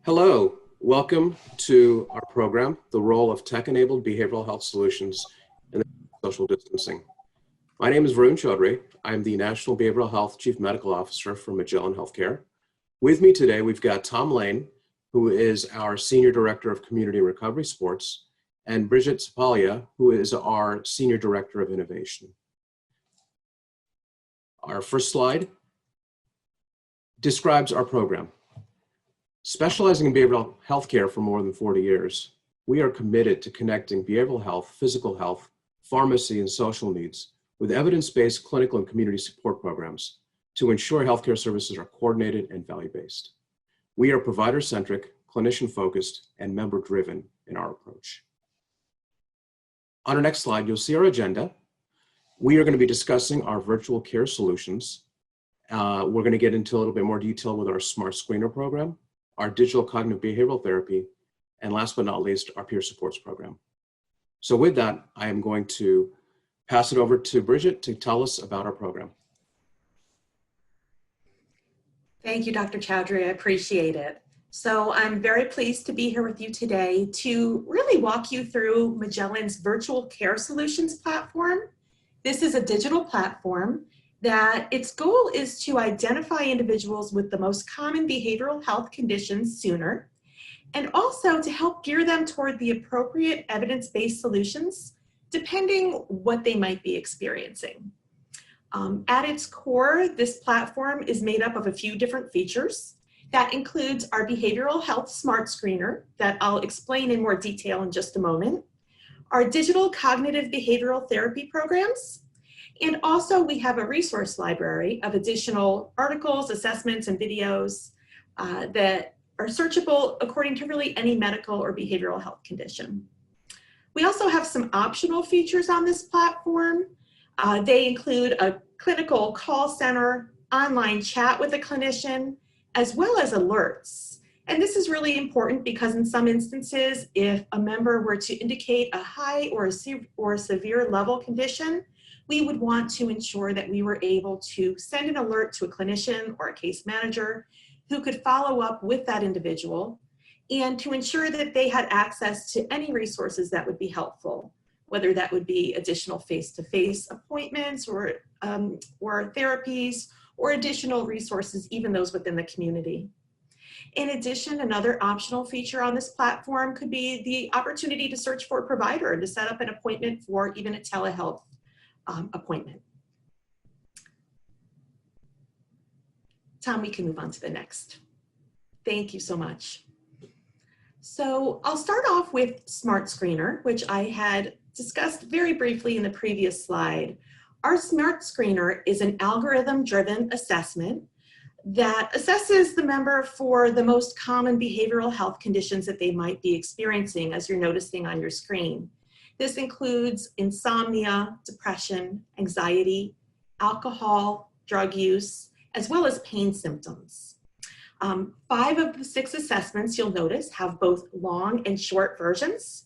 Hello, welcome to our program, The Role of Tech-Enabled Behavioral Health Solutions in Social Distancing. My name is Varun Choudhary. I'm the National Behavioral Health Chief Medical Officer for Magellan Healthcare. With me today, we've got Tom Lane, who is our Senior Director of Community Recovery Sports, and Bridget Cepalia, who is our Senior Director of Innovation. Our first slide describes our program. Specializing in behavioral health care for more than 40 years, we are committed to connecting behavioral health, physical health, pharmacy, and social needs with evidence-based clinical and community support programs to ensure healthcare services are coordinated and value-based. We are provider-centric, clinician-focused, and member-driven in our approach. On our next slide, you'll see our agenda. We are going to be discussing our virtual care solutions. We're going to get into a little bit more detail with our Smart Screener program, our digital cognitive behavioral therapy, and last but not least, our peer supports program. So with that, I am going to pass it over to Bridget to tell us about our program. Thank you, Dr. Choudhary. I appreciate it. So I'm very pleased to be here with you today to really walk you through Magellan's Virtual Care Solutions platform. This is a digital platform that its goal is to identify individuals with the most common behavioral health conditions sooner, and also to help gear them toward the appropriate evidence-based solutions, depending what they might be experiencing. At its core, this platform is made up of a few different features. That includes our behavioral health smart screener that I'll explain in more detail in just a moment, our digital cognitive behavioral therapy programs, and also we have a resource library of additional articles, assessments, and videos that are searchable according to really any medical or behavioral health condition. We also have some optional features on this platform. They include a clinical call center, online chat with a clinician, as well as alerts. And this is really important because in some instances, if a member were to indicate a high or a severe level condition, we would want to ensure that we were able to send an alert to a clinician or a case manager who could follow up with that individual and to ensure that they had access to any resources that would be helpful, whether that would be additional face-to-face appointments or therapies or additional resources, even those within the community. In addition, another optional feature on this platform could be the opportunity to search for a provider and to set up an appointment for even a telehealth appointment. Tom, we can move on to the next. Thank you so much. So I'll start off with Smart Screener, which I had discussed very briefly in the previous slide. Our Smart Screener is an algorithm-driven assessment that assesses the member for the most common behavioral health conditions that they might be experiencing, as you're noticing on your screen. This includes insomnia, depression, anxiety, alcohol, drug use, as well as pain symptoms. 5 of the 6 assessments, you'll notice, have both long and short versions.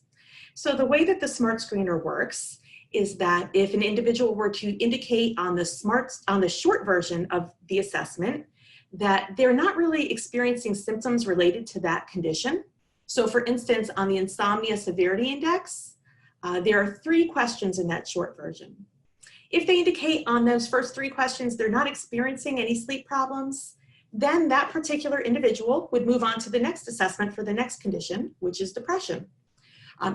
So the way that the Smart Screener works is that if an individual were to indicate on the short version of the assessment that they're not really experiencing symptoms related to that condition. So for instance, on the Insomnia Severity Index, there are 3 questions in that short version. If they indicate on those first 3 questions they're not experiencing any sleep problems, then that particular individual would move on to the next assessment for the next condition, which is depression.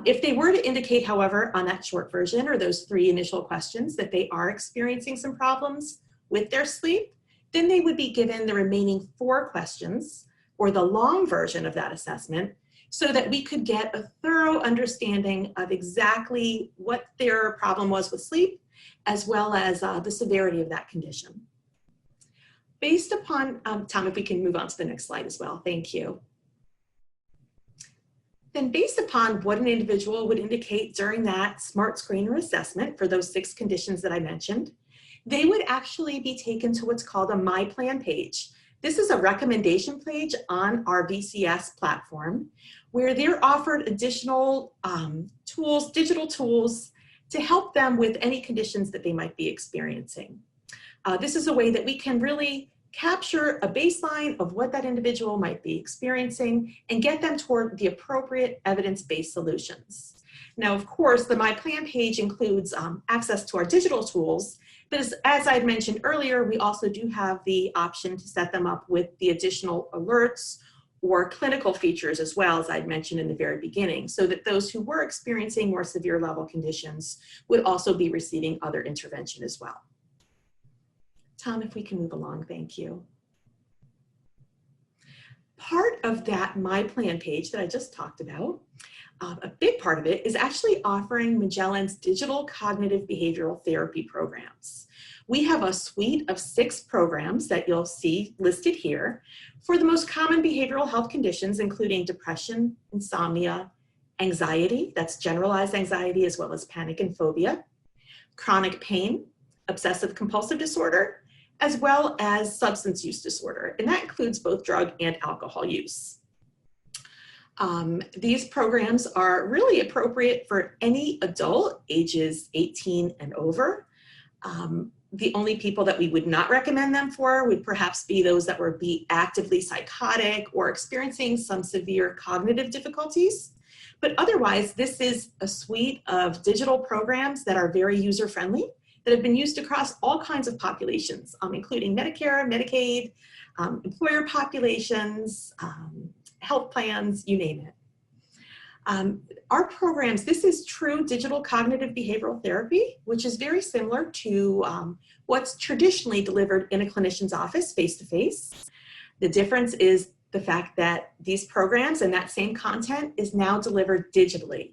If they were to indicate, however, on that short version or those 3 initial questions that they are experiencing some problems with their sleep, then they would be given the remaining 4 questions or the long version of that assessment so that we could get a thorough understanding of exactly what their problem was with sleep, as well as the severity of that condition. Based upon, Tom, if we can move on to the next slide as well, thank you. Then based upon what an individual would indicate during that Smart Screener assessment for those 6 conditions that I mentioned, they would actually be taken to what's called a My Plan page. This is a recommendation page on our VCS platform where they're offered additional tools, digital tools, to help them with any conditions that they might be experiencing. This is a way that we can really capture a baseline of what that individual might be experiencing and get them toward the appropriate evidence-based solutions. Now, of course, the My Plan page includes access to our digital tools, but as I mentioned earlier, we also do have the option to set them up with the additional alerts or clinical features as well, as I'd mentioned in the very beginning, so that those who were experiencing more severe level conditions would also be receiving other intervention as well. Tom, if we can move along, thank you. Part of that My Plan page that I just talked about, a big part of it is actually offering Magellan's digital cognitive behavioral therapy programs. We have a suite of 6 programs that you'll see listed here for the most common behavioral health conditions, including depression, insomnia, anxiety, that's generalized anxiety as well as panic and phobia, chronic pain, obsessive compulsive disorder, as well as substance use disorder, and that includes both drug and alcohol use. These programs are really appropriate for any adult ages 18 and over. The only people that we would not recommend them for would perhaps be those that would be actively psychotic or experiencing some severe cognitive difficulties. But otherwise, this is a suite of digital programs that are very user-friendly, that have been used across all kinds of populations, including Medicare, Medicaid, employer populations, health plans, you name it. Our programs, this is true digital cognitive behavioral therapy, which is very similar to what's traditionally delivered in a clinician's office face-to-face. The difference is the fact that these programs and that same content is now delivered digitally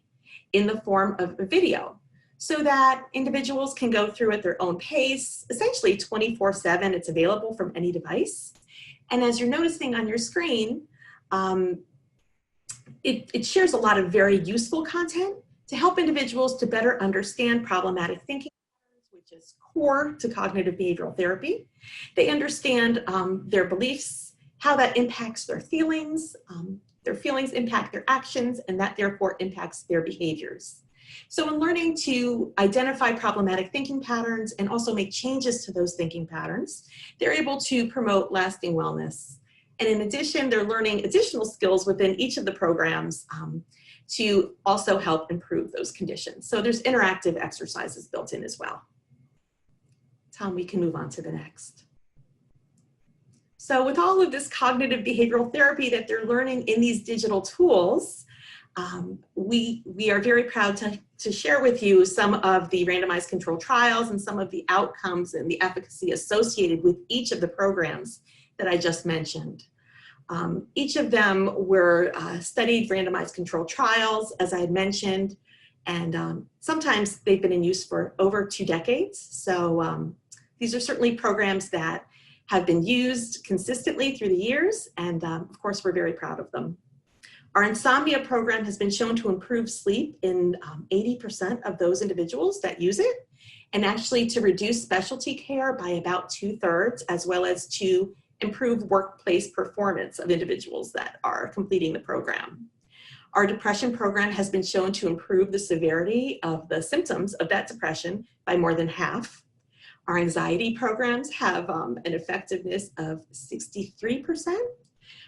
in the form of a video, so that individuals can go through at their own pace, essentially 24/7, it's available from any device. And as you're noticing on your screen, it shares a lot of very useful content to help individuals to better understand problematic thinking patterns, which is core to cognitive behavioral therapy. They understand their beliefs, how that impacts their feelings impact their actions, and that therefore impacts their behaviors. So in learning to identify problematic thinking patterns and also make changes to those thinking patterns, they're able to promote lasting wellness. And in addition, they're learning additional skills within each of the programs to also help improve those conditions. So there's interactive exercises built in as well. Tom, we can move on to the next. So with all of this cognitive behavioral therapy that they're learning in these digital tools, we are very proud to share with you some of the randomized controlled trials and some of the outcomes and the efficacy associated with each of the programs that I just mentioned. Each of them were studied randomized controlled trials, as I had mentioned, and sometimes they've been in use for over 2 decades. So these are certainly programs that have been used consistently through the years, and of course, we're very proud of them. Our insomnia program has been shown to improve sleep in 80% of those individuals that use it, and actually to reduce specialty care by about 2/3, as well as to improve workplace performance of individuals that are completing the program. Our depression program has been shown to improve the severity of the symptoms of that depression by more than half. Our anxiety programs have an effectiveness of 63%.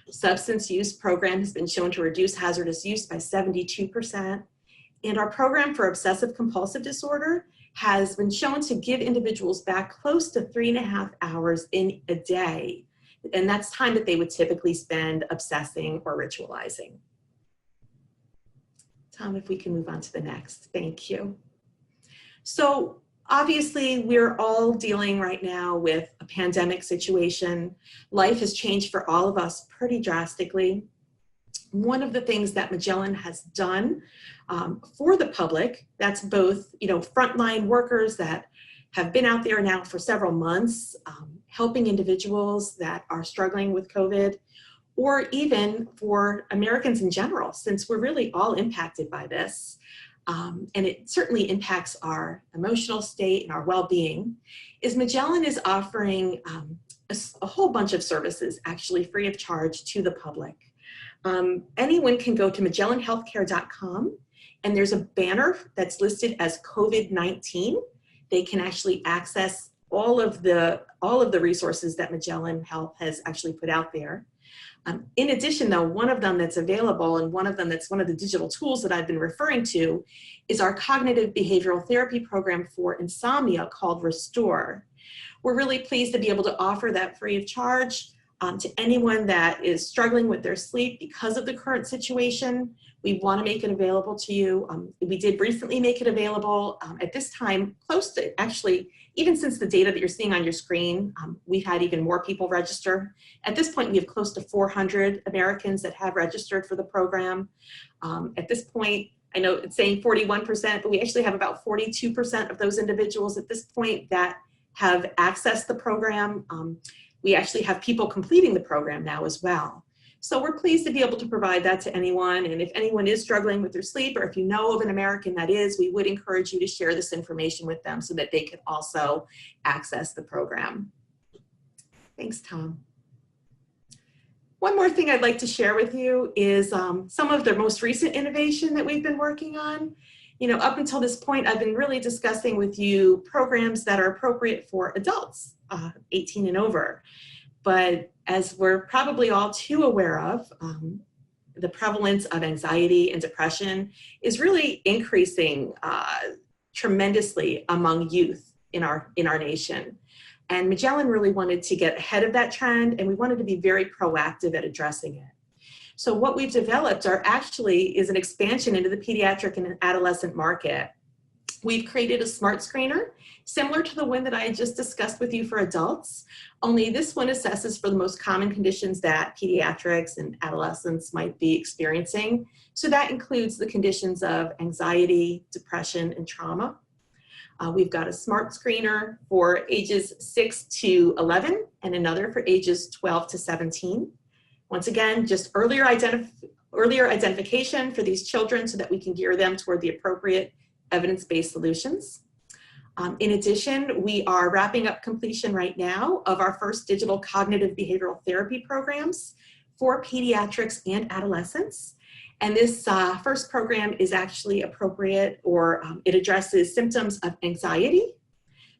Substance use program has been shown to reduce hazardous use by 72%. And our program for obsessive compulsive disorder has been shown to give individuals back close to 3.5 hours in a day. And that's time that they would typically spend obsessing or ritualizing. Tom, if we can move on to the next, thank you. So obviously, we're all dealing right now with a pandemic situation. Life has changed for all of us pretty drastically. One of the things that Magellan has done for the public, that's both frontline workers that have been out there now for several months, helping individuals that are struggling with COVID, or even for Americans in general, since we're really all impacted by this. And it certainly impacts our emotional state and our well-being, is Magellan is offering a whole bunch of services actually free of charge to the public. Anyone can go to magellanhealthcare.com, and there's a banner that's listed as COVID-19. They can actually access all of the resources that Magellan Health has actually put out there. In addition, though, one of them that's available, and one of them that's one of the digital tools that I've been referring to, is our cognitive behavioral therapy program for insomnia called Restore. We're really pleased to be able to offer that free of charge to anyone that is struggling with their sleep because of the current situation. We want to make it available to you. We did recently make it available at this time, close to, actually, even since the data that you're seeing on your screen, we've had even more people register. At this point, we have close to 400 Americans that have registered for the program. At this point, I know it's saying 41%, but we actually have about 42% of those individuals at this point that have accessed the program. We actually have people completing the program now as well. So we're pleased to be able to provide that to anyone. And if anyone is struggling with their sleep, or if you know of an American that is, we would encourage you to share this information with them so that they can also access the program. Thanks, Tom. One more thing I'd like to share with you is some of the most recent innovation that we've been working on. You know, up until this point, I've been really discussing with you programs that are appropriate for adults, 18 and over. But as we're probably all too aware of, the prevalence of anxiety and depression is really increasing tremendously among youth in our nation. And Magellan really wanted to get ahead of that trend, and we wanted to be very proactive at addressing it. So what we've developed is an expansion into the pediatric and adolescent market. We've created a smart screener, similar to the one that I had just discussed with you for adults, only this one assesses for the most common conditions that pediatrics and adolescents might be experiencing. So that includes the conditions of anxiety, depression, and trauma. We've got a smart screener for ages 6 to 11 and another for ages 12 to 17. Once again, just earlier identification for these children so that we can gear them toward the appropriate evidence-based solutions. In addition, we are wrapping up completion right now of our first digital cognitive behavioral therapy programs for pediatrics and adolescents. And this first program is actually appropriate, or it addresses symptoms of anxiety.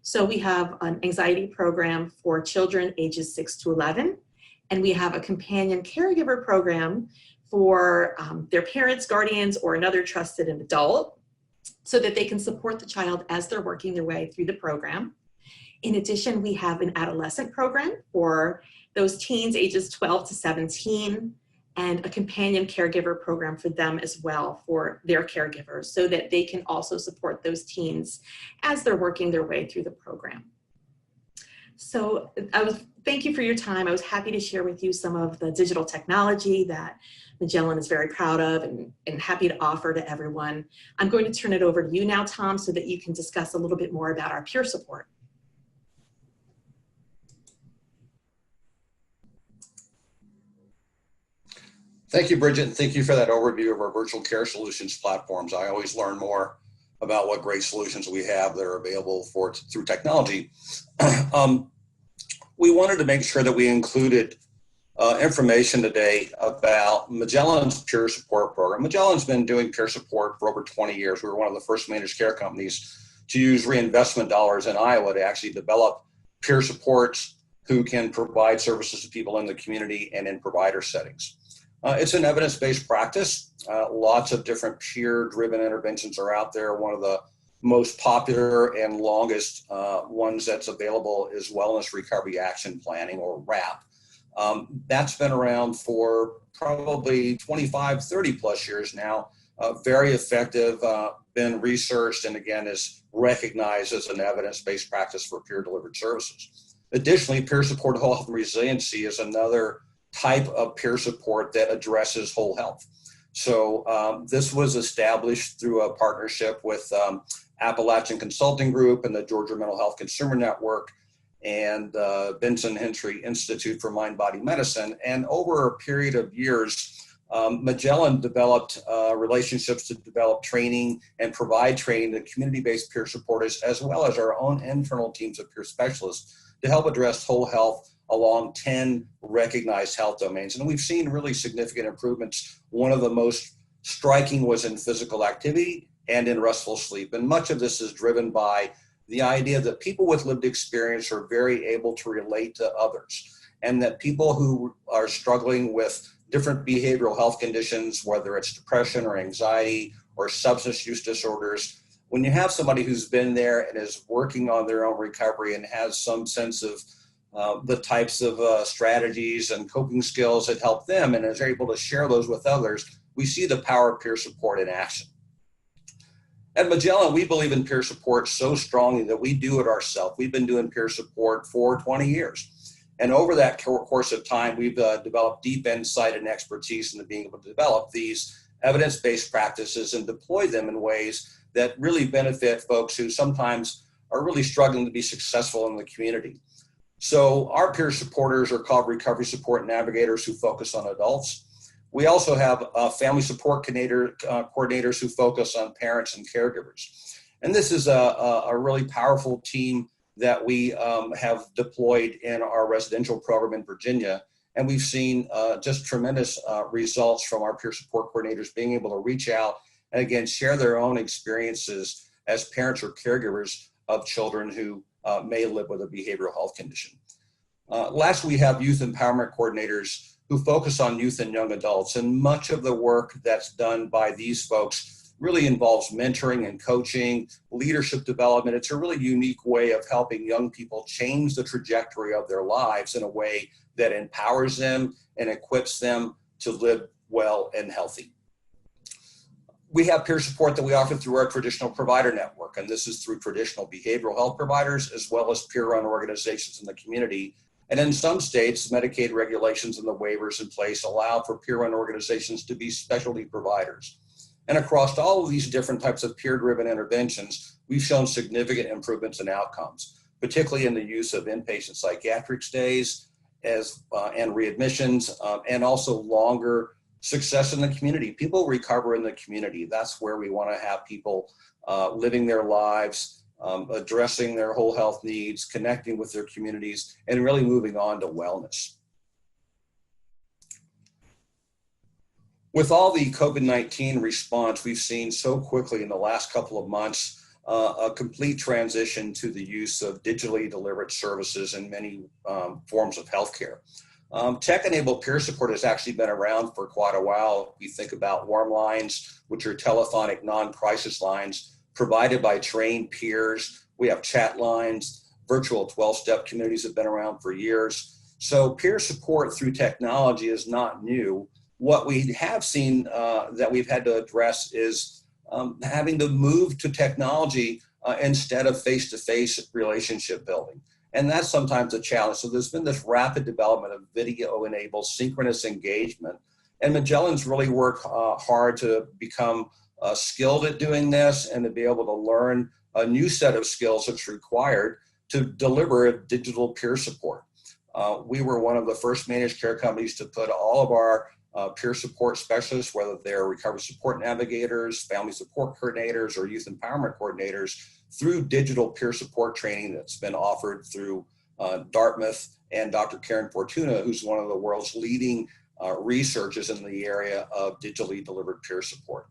So we have an anxiety program for children ages 6 to 11, and we have a companion caregiver program for their parents, guardians, or another trusted adult, so that they can support the child as they're working their way through the program. In addition, we have an adolescent program for those teens ages 12 to 17, and a companion caregiver program for them as well for their caregivers, so that they can also support those teens as they're working their way through the program. So thank you for your time. I was happy to share with you some of the digital technology that Magellan is very proud of and happy to offer to everyone. I'm going to turn it over to you now, Tom, so that you can discuss a little bit more about our peer support. Thank you, Bridget, and thank you for that overview of our virtual care solutions platforms. I always learn more about what great solutions we have that are available through technology. We wanted to make sure that we included information today about Magellan's peer support program. Magellan's been doing peer support for over 20 years. We were one of the first managed care companies to use reinvestment dollars in Iowa to actually develop peer supports who can provide services to people in the community and in provider settings. It's an evidence-based practice. Lots of different peer-driven interventions are out there. One of the most popular and longest ones that's available is Wellness Recovery Action Planning, or WRAP. That's been around for probably 25, 30 plus years now. Very effective, been researched, and again is recognized as an evidence-based practice for peer-delivered services. Additionally, peer support whole health and resiliency is another type of peer support that addresses whole health. So this was established through a partnership with Appalachian Consulting Group and the Georgia Mental Health Consumer Network and Benson Henry Institute for Mind Body Medicine. And over a period of years, Magellan developed relationships to develop training and provide training to community-based peer supporters, as well as our own internal teams of peer specialists to help address whole health along 10 recognized health domains. And we've seen really significant improvements. One of the most striking was in physical activity and in restful sleep. And much of this is driven by the idea that people with lived experience are very able to relate to others, and that people who are struggling with different behavioral health conditions, whether it's depression or anxiety or substance use disorders, when you have somebody who's been there and is working on their own recovery and has some sense of the types of strategies and coping skills that help them and is able to share those with others, we see the power of peer support in action. At Magellan, we believe in peer support so strongly that we do it ourselves. We've been doing peer support for 20 years. And over that course of time, we've developed deep insight and expertise into being able to develop these evidence-based practices and deploy them in ways that really benefit folks who sometimes are really struggling to be successful in the community. So our peer supporters are called recovery support navigators who focus on adults. We also have family support coordinators who focus on parents and caregivers. And this is a really powerful team that we have deployed in our residential program in Virginia. And we've seen just tremendous results from our peer support coordinators being able to reach out and again, share their own experiences as parents or caregivers of children who may live with a behavioral health condition. Last, we have youth empowerment coordinators who focus on youth and young adults. And much of the work that's done by these folks really involves mentoring and coaching, leadership development. It's a really unique way of helping young people change the trajectory of their lives in a way that empowers them and equips them to live well and healthy. We have peer support that we offer through our traditional provider network, and this is through traditional behavioral health providers as well as peer-run organizations in the community. And in some states, Medicaid regulations and the waivers in place allow for peer-run organizations to be specialty providers. And across all of these different types of peer-driven interventions, we've shown significant improvements in outcomes, particularly in the use of inpatient psychiatric stays and readmissions, and also longer success in the community. People recover in the community. That's where we want to have people living their lives, addressing their whole health needs, connecting with their communities, and really moving on to wellness. With all the COVID-19 response, we've seen so quickly in the last couple of months a complete transition to the use of digitally delivered services in many forms of healthcare. Tech-enabled peer support has actually been around for quite a while. We think about warm lines, which are telephonic non-crisis lines provided by trained peers. We have chat lines, virtual 12-step communities have been around for years. So peer support through technology is not new. What we have seen that we've had to address is having to move to technology instead of face-to-face relationship building. And that's sometimes a challenge. So there's been this rapid development of video-enabled synchronous engagement. And Magellan's really worked hard to become skilled at doing this and to be able to learn a new set of skills that's required to deliver digital peer support. We were one of the first managed care companies to put all of our peer support specialists, whether they're recovery support navigators, family support coordinators, or youth empowerment coordinators, through digital peer support training that's been offered through Dartmouth and Dr. Karen Fortuna, who's one of the world's leading researchers in the area of digitally delivered peer support.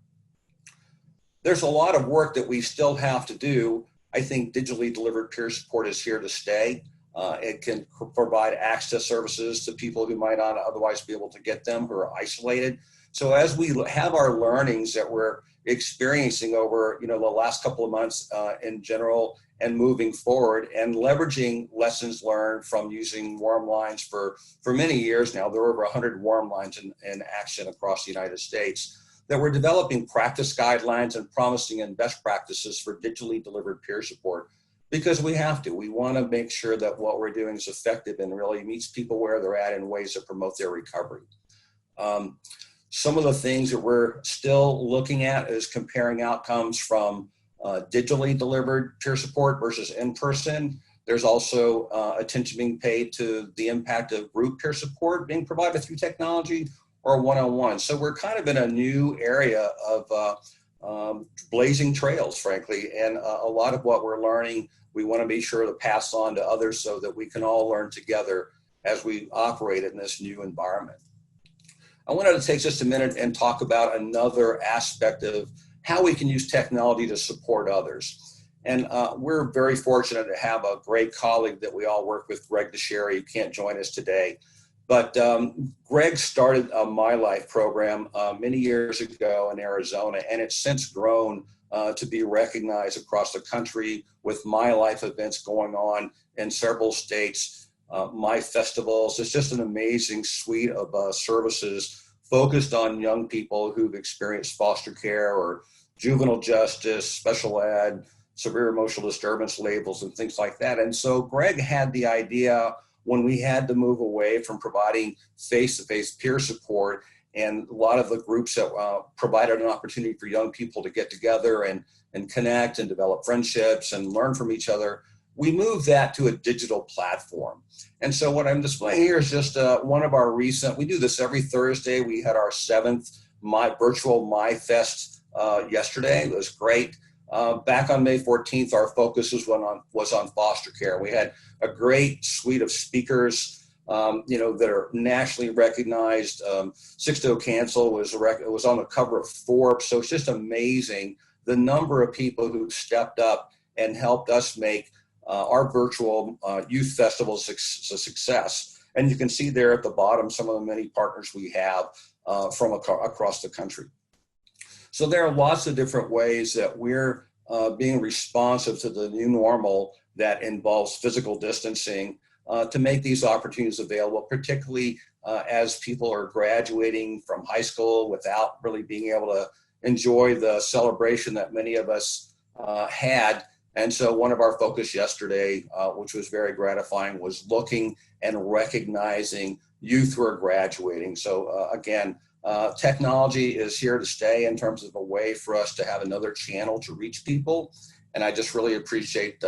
There's a lot of work that we still have to do. I think digitally delivered peer support is here to stay. It can provide access services to people who might not otherwise be able to get them, who are isolated. So as we have our learnings that we're experiencing over the last couple of months in general and moving forward and leveraging lessons learned from using warm lines for many years now, there are over 100 warm lines in action across the United States, that we're developing practice guidelines and promising and best practices for digitally delivered peer support. Because we have to. We want to make sure that what we're doing is effective and really meets people where they're at in ways that promote their recovery. Some of the things that we're still looking at is comparing outcomes from digitally delivered peer support versus in-person. There's also attention being paid to the impact of group peer support being provided through technology or one-on-one. So we're kind of in a new area of blazing trails, frankly, and a lot of what we're learning we want to be sure to pass on to others so that we can all learn together as we operate in this new environment. I wanted to take just a minute and talk about another aspect of how we can use technology to support others. And we're very fortunate to have a great colleague that we all work with, Greg DeSherry, who can't join us today. But Greg started a My Life program many years ago in Arizona, and it's since grown to be recognized across the country with My Life events going on in several states, My Festivals. It's just an amazing suite of services focused on young people who've experienced foster care or juvenile justice, special ed, severe emotional disturbance labels, and things like that. And so Greg had the idea when we had to move away from providing face-to-face peer support, and a lot of the groups that provided an opportunity for young people to get together and connect and develop friendships and learn from each other, we moved that to a digital platform. And so what I'm displaying here is just one of our recent, we do this every Thursday. We had our 7th virtual MyFest yesterday. It was great. Back on May 14th, our focus was on foster care. We had a great suite of speakers that are nationally recognized. Six to Cancel was on the cover of Forbes. So it's just amazing the number of people who stepped up and helped us make our virtual youth festivals a success. And you can see there at the bottom some of the many partners we have from across the country. So there are lots of different ways that we're being responsive to the new normal that involves physical distancing to make these opportunities available, particularly as people are graduating from high school without really being able to enjoy the celebration that many of us had. And so one of our focus yesterday, which was very gratifying, was looking and recognizing youth who are graduating. So again, technology is here to stay in terms of a way for us to have another channel to reach people. And I just really appreciate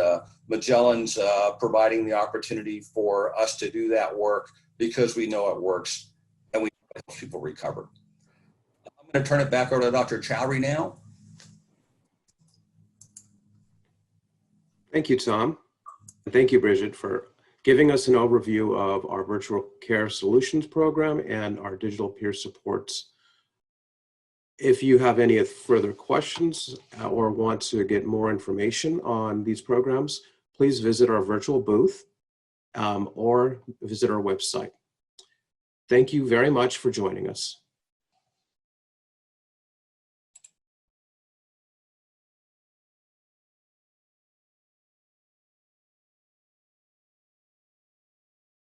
Magellan's providing the opportunity for us to do that work, because we know it works and we help people recover. I'm going to turn it back over to Dr. Choudhary now. Thank you, Tom. Thank you, Bridget, for giving us an overview of our virtual care solutions program and our digital peer supports. If you have any further questions or want to get more information on these programs, please visit our virtual booth or visit our website. Thank you very much for joining us.